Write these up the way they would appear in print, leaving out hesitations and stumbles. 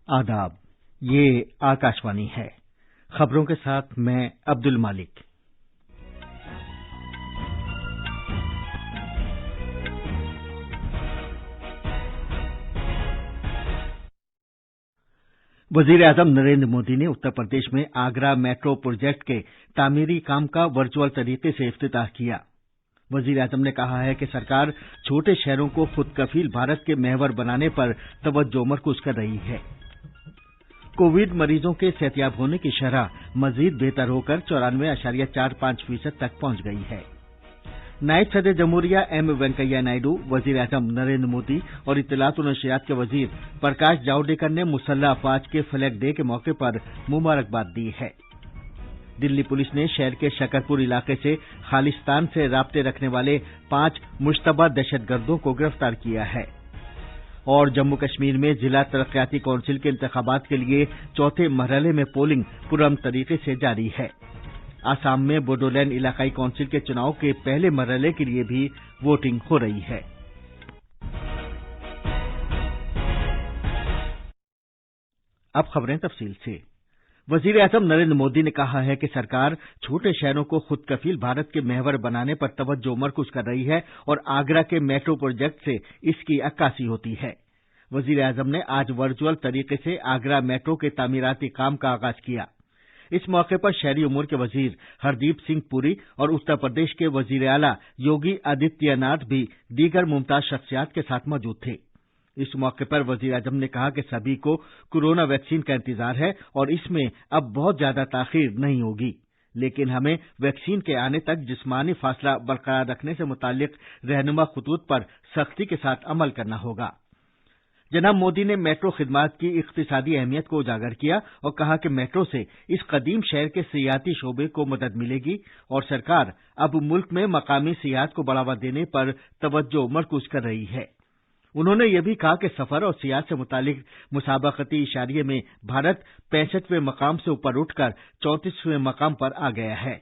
आदाब, ये आकाशवाणी है। खबरों के साथ मैं अब्दुल मालिक। वजीर आजम नरेंद्र मोदी ने उत्तर प्रदेश में आगरा मेट्रो प्रोजेक्ट के तामीरी काम का वर्चुअल तरीके से इफ्तिताह किया। वजीर आजम ने कहा है कि सरकार छोटे शहरों को खुद कफील भारत के महवर बनाने पर तवज्जो मरकूज कर रही है। कोविड मरीजों के सेहतियाब होने की शरह मजीद बेहतर होकर 94.45% तक पहुंच गई है। नायब सदर जमहूरिया एम वेंकैया नायडू, वजीर आजम नरेंद्र मोदी और इत्तलात और नशरियात के वजीर प्रकाश जावड़ेकर ने मुसल्लह अफवाज के फ्लैग डे के मौके पर मुबारकबाद दी है। दिल्ली पुलिस ने शहर के शकरपुर इलाके से खालिस्तान से राब्ते रखने वाले 5 मुश्तबा दहशतगर्दों को गिरफ्तार किया है। और जम्मू कश्मीर में जिला तरक्याती कौंसिल के इंतखाबात के लिए चौथे मरहले में पोलिंग पुरअमन तरीके से जारी है। आसाम में बोडोलैंड इलाकाई कौंसिल के चुनाव के पहले मरहले के लिए भी वोटिंग हो रही है। अब खबरें तफसील से। वजीर आजम नरेंद्र मोदी ने कहा है कि सरकार छोटे शहरों को खुद कफील भारत के महवर बनाने पर तवज्जो मरकूज कर रही है और आगरा के मेट्रो प्रोजेक्ट से इसकी अक्कासी होती है। वजीर आजम ने आज वर्चुअल तरीके से आगरा मेट्रो के तामीराती काम का आगाज किया। इस मौके पर शहरी उमूर के वजीर हरदीप सिंह पुरी और उत्तर प्रदेश के वजीर आला योगी आदित्यनाथ भी दीगर मुमताज शख्सियात के साथ मौजूद थे। इस मौके पर वजीर आजम ने कहा कि सभी को कोरोना वैक्सीन का इंतजार है और इसमें अब बहुत ज्यादा ताखीर नहीं होगी, लेकिन हमें वैक्सीन के आने तक जिस्मानी फासला बरकरार रखने से मुताल्लिक रहनुमा खतूत पर सख्ती के साथ अमल करना होगा। जनाब मोदी ने मेट्रो खिदमात की इक्तिसादी अहमियत को उजागर किया और कहा कि मेट्रो से इस कदीम शहर के सियाहती शोबे को मदद मिलेगी और सरकार अब मुल्क में मकामी सियाहत को बढ़ावा देने पर तवज्जो मरकूज कर रही है। उन्होंने यह भी कहा कि सफर और सियाहत से मुतालिक मुसाबकती इशारिये में भारत 65वें मकाम से ऊपर उठकर 34वें मकाम पर आ गया है।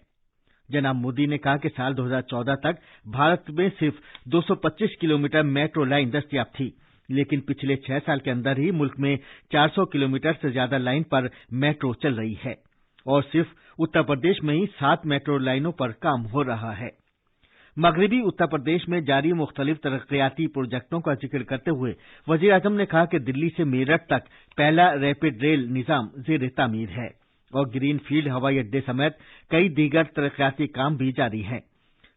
जनाब मोदी ने कहा कि साल 2014 तक भारत में सिर्फ 225 किलोमीटर मेट्रो लाइन दस्तयाब थी, लेकिन पिछले 6 साल के अंदर ही मुल्क में 400 किलोमीटर से ज्यादा लाइन पर मेट्रो चल रही है और सिर्फ उत्तर प्रदेश में ही 7 मेट्रो लाइनों पर काम हो रहा है। मगरबी उत्तर प्रदेश में जारी मुख्तलिफ तरक्याती प्रोजेक्टों का जिक्र करते हुए वजीर आजम ने कहा कि दिल्ली से मेरठ तक पहला रैपिड रेल निजाम जेर तामीर है और ग्रीन फील्ड हवाई अड्डे समेत कई दीगर तरक्याती काम भी जारी हैं।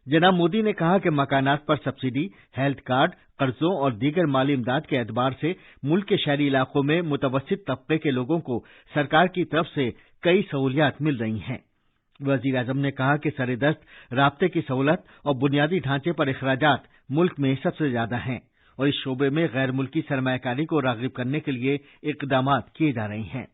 जनाब मोदी ने कहा कि मकानात पर सब्सिडी, हेल्थ कार्ड, कर्जों और दीगर माली इमदाद के एतबार से मुल्क के शहरी इलाकों में मुतवस्सित तबके के लोगों को सरकार की तरफ से कई सहूलियात मिल रही हैं। वजीर आजम ने कहा कि सरेदस्त राब्ते की सहूलत और बुनियादी ढांचे पर अखराजात मुल्क में सबसे ज्यादा हैं और इस शोबे में गैर मुल्की सरमायाकारी को रागिब करने के लिए इकदामात किए जा रहे हैं।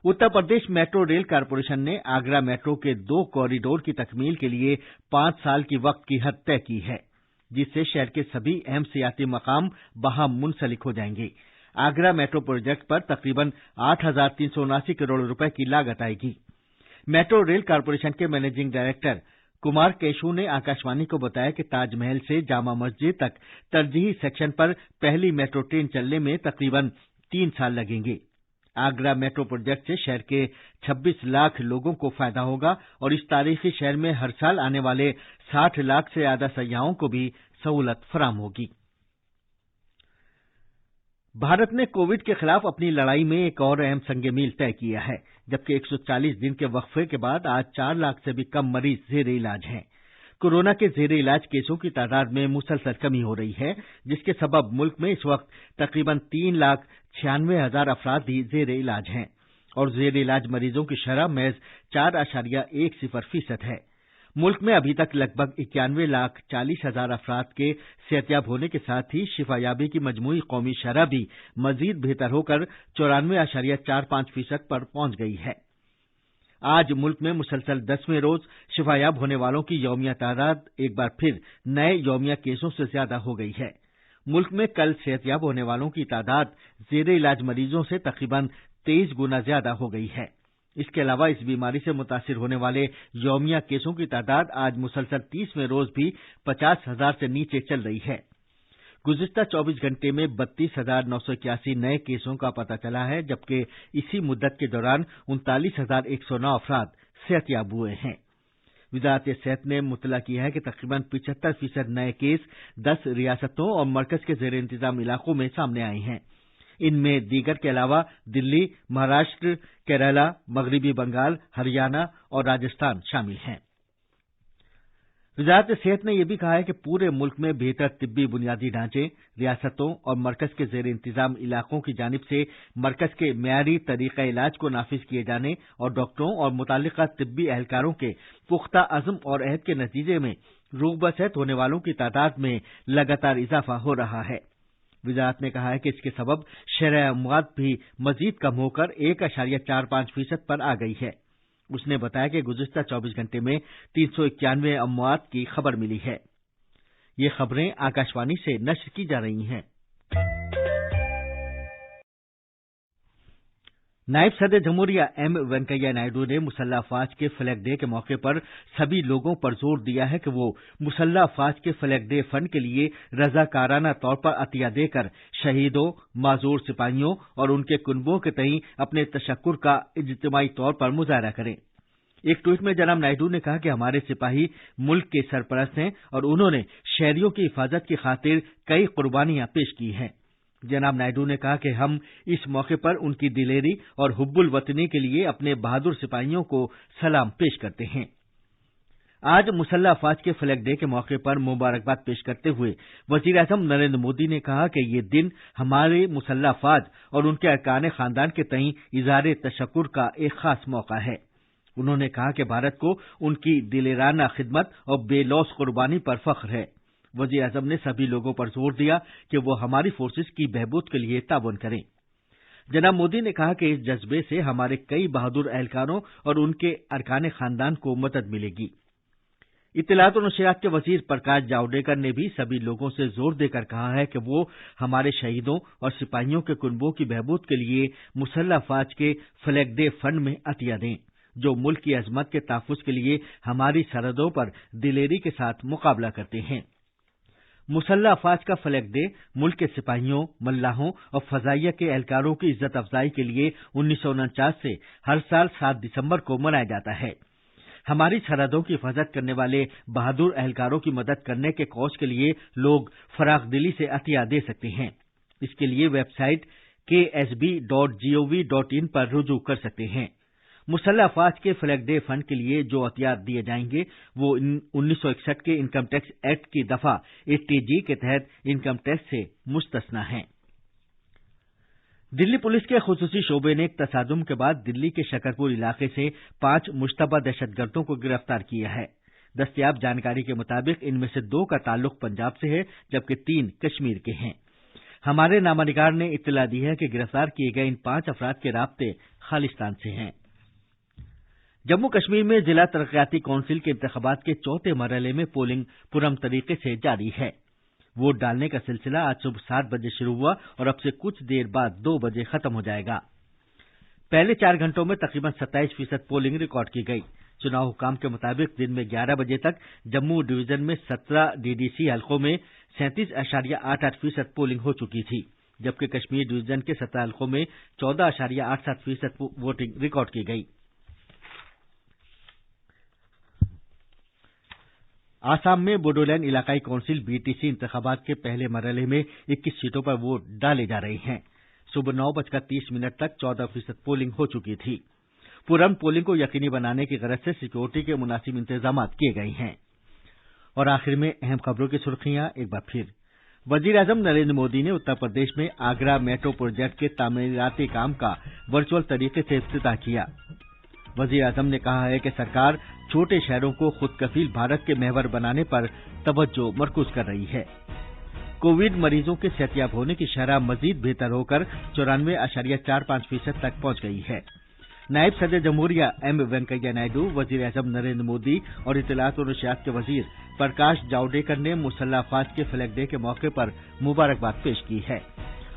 Uttar Pradesh metro rail corporation ने आगरा मेट्रो के 2 कॉरिडोर की तकमील के लिए 5 साल की वक्त की हद तय की है, जिससे शहर के सभी अहम सियाती मकाम बाहम मुंसलिक हो जाएंगे। आगरा मेट्रो प्रोजेक्ट पर तकरीबन 8,379 करोड़ रुपए की लागत आएगी। मेट्रो रेल कारपोरेशन के मैनेजिंग डायरेक्टर कुमार केशु ने आकाशवाणी को बताया कि ताजमहल से जामा मस्जिद तक तरजीही सेक्शन पर पहली मेट्रो ट्रेन चलने में तकरीबन 3 साल लगेंगे। आगरा मेट्रो प्रोजेक्ट से शहर के 26 लाख लोगों को फायदा होगा और इस तारीखी शहर में हर साल आने वाले 60 लाख से ज्यादा सयाहों को भी सहूलत फराम होगी। भारत ने कोविड के खिलाफ अपनी लड़ाई में एक और अहम संग मील तय किया है, जबकि 140 दिन के वक्फे के बाद आज 4 लाख से भी कम मरीज जेर इलाज हैं। कोरोना के जेर इलाज केसों की तादाद में मुसलसल कमी हो रही है, जिसके सबब मुल्क में इस वक्त तकरीबन 3,96,000 अफराद ही जेर इलाज हैं और जेर इलाज मरीजों की शरह महज 4.10% है। मुल्क में अभी तक लगभग 91,40,000 अफराद के सेहतियाब होने के साथ ही शिफायाबी की मजमूई कौमी शरह भी मजीद बेहतर होकर 94.45% पर पहुंच गई है। आज मुल्क में मुसलसल 10वें रोज शिफायाब होने वालों की यौमिया तादाद एक बार फिर नए यौमिया केसों से ज्यादा हो गई है। मुल्क में कल सेहतियाब होने वालों की तादाद जेर इलाज मरीजों से तकरीबन 23 गुना ज्यादा हो गई है। इसके अलावा इस बीमारी से मुतासिर होने वाले यौमिया केसों की तादाद आज मुसलसल 30वें रोज भी 50,000 से नीचे चल रही है। गुज़िश्ता 24 घंटे में 32,981 नए केसों का पता चला है, जबकि इसी मुद्दत के दौरान 39,109 अफराद सेहतयाब हुए हैं। वज़ारत सेहत ने मुतला किया है कि तकरीबन 75% नए केस 10 रियासतों और मरकज के ज़ेर इंतजाम इलाकों में सामने आए हैं। इनमें दीगर के अलावा दिल्ली, महाराष्ट्र, केरला, मगरबी बंगाल, हरियाणा और राजस्थान शामिल हैं। वज़ारत सेहत ने यह भी कहा है कि पूरे मुल्क में बेहतर तिब्बी बुनियादी ढांचे, रियासतों और मरकज के ज़ेर इंतजाम इलाकों की जानिब से मरकज के मेयारी तरीक़ा इलाज को नाफिज किए जाने और डॉक्टरों और मुताल्लिका तिब्बी एहलकारों के पुख्ता अज़्म और अहद के नतीजे में रूह बसहत होने वालों की तादाद में लगातार इजाफा हो रहा है। वज़ारत ने कहा है कि इसके सबब शरह अमवात भी मजीद कम होकर 1.45% पर आ गई है। उसने बताया कि गुज़िश्ता 24 घंटे में 391 अमवात की खबर मिली है। ये खबरें आकाशवाणी से नश्र की जा रही हैं। नायब सदर जमहूरिया एम वेंकैया नायडू ने मुसल्लह अफवाज के फ्लैग डे के मौके पर सभी लोगों पर जोर दिया है कि वो मुसल्लह अफवाज के फ्लैग डे फंड के लिए रजाकाराना तौर पर अतिया देकर शहीदों, माजूर सिपाहियों और उनके कुनबों के तईं अपने तशक्कुर का इज्तिमाई तौर पर मुजाहरा करें। एक ट्वीट में जनाब नायडू ने कहा कि हमारे सिपाही मुल्क के सरपरस्त हैं और उन्होंने शहरियों की हिफाजत की खातिर कई कुर्बानियां पेश की हैं। जनाब नायडू ने कहा कि हम इस मौके पर उनकी दिलेरी और हुब्बुल वतनी के लिए अपने बहादुर सिपाहियों को सलाम पेश करते हैं। आज मुसल्लह अफवाज के फ्लैग डे के मौके पर मुबारकबाद पेश करते हुए वजीर आज़म नरेंद्र मोदी ने कहा कि ये दिन हमारे मुसल्लह अफवाज और उनके अरकान खानदान के तईं इज़हार तशक्कुर का एक खास मौका है। उन्होंने कहा कि भारत को उनकी दिलेराना खिदमत और बेलौस कुर्बानी पर फख्र है। वज़ीर आज़म ने सभी लोगों पर जोर दिया कि वो हमारी फोर्सेस की बहबूद के लिए ताउन करें। जनाब मोदी ने कहा कि इस जज्बे से हमारे कई बहादुर एहलकारों और उनके अरकान खानदान को मदद मिलेगी। इत्तलात और नशरियात के वजीर प्रकाश जावड़ेकर ने भी सभी लोगों से जोर देकर कहा है कि वो हमारे शहीदों और सिपाहियों के कुनबों की बहबूद के लिए मुसल्लह अफवाज के फ्लैग डे फंड में अतिया दें, जो मुल्क की अजमत के तहफ़्फ़ुज़ के लिए हमारी सरहदों पर दिलेरी के साथ मुकाबला करते हैं। मुसल्लह अफवाज का फ्लैग डे मुल्क के सिपाहियों, मल्लाहों और फजाइया के एहलकारों की इज्जत अफजाई के लिए 1949 से हर साल 7 दिसंबर को मनाया जाता है। हमारी सरहदों की हिफाजत करने वाले बहादुर एहलकारों की मदद करने के कौश के लिए लोग फराख दिली से अतिया दे सकते हैं। इसके लिए वेबसाइट ksb.gov.in पर रुजू कर सकते हैं। मुसल्लह अफवाज के फ्लैग डे फंड के लिए जो अतियात दिए जाएंगे वो 1961 के इनकम टैक्स एक्ट की दफा 80G के तहत इनकम टैक्स से मुस्तस्ना हैं। दिल्ली पुलिस के खुसूसी शोबे ने एक तसादुम के बाद दिल्ली के शकरपुर इलाके से 5 मुश्तबा दहशतगर्दों को गिरफ्तार किया है। दस्तयाब जानकारी के मुताबिक इनमें से 2 का ताल्लुक पंजाब से है, जबकि 3 कश्मीर के हैं। हमारे नामानिगार ने इत्तला दी है कि गिरफ्तार किए गए इन 5 अफराद के राब्ते खालिस्तान से हैं। जम्मू कश्मीर में जिला तरक्याती कौंसिल के इंतखाबात के चौथे मरहले में पोलिंग पुरअमन तरीके से जारी है। वोट डालने का सिलसिला आज सुबह 7 बजे शुरू हुआ और अब से कुछ देर बाद 2 बजे खत्म हो जाएगा। पहले 4 घंटों में तकरीबन 27% पोलिंग रिकॉर्ड की गई। चुनाव हुकाम के मुताबिक दिन में 11 बजे तक जम्मू डिवीजन में 17 डीडीसी हलकों में 37.88% पोलिंग हो चुकी थी, जबकि कश्मीर डिवीजन के 17 हलकों में 14.87% वोटिंग रिकॉर्ड की गई। आसाम में बोडोलैंड इलाकाई कौंसिल बीटीसी इंतखाबात के पहले मरहले में 21 सीटों पर वोट डाले जा रहे हैं। सुबह 9:30 तक 14% पोलिंग हो चुकी थी। पुरअमन पोलिंग को यकीनी बनाने की गरज से सिक्योरिटी के मुनासिब इंतजाम किए गए हैं। और आखिर में अहम खबरों की सुर्खियां एक बार फिर। वजीर आज़म नरेंद्र मोदी ने उत्तर प्रदेश में आगरा मेट्रो प्रोजेक्ट के तामीराती काम का वर्चुअल तरीके से इफ्तिताह किया। वजीर आज़म ने कहा है कि सरकार छोटे शहरों को खुद कफील भारत के महवर बनाने पर तवज्जो मरकूज कर रही है। कोविड मरीजों के सेहतयाब होने की शरह मजीद बेहतर होकर 94.45% तक पहुंच गई है। नायब सदर जमहूरिया एम वेंकैया नायडू, वजीर आज़म नरेंद्र मोदी और इत्तलात और नशरियात के वजीर प्रकाश जावड़ेकर ने मुसल्लह अफवाज के फ्लैग डे के मौके पर मुबारकबाद पेश की है।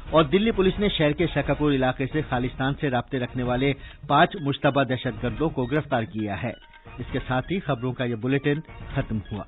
और दिल्ली पुलिस ने शहर के शकरपुर इलाके से खालिस्तान से राब्ते रखने वाले 5 मुश्तबा दहशतगर्दों को गिरफ्तार किया है। इसके साथ ही खबरों का ये बुलेटिन खत्म हुआ।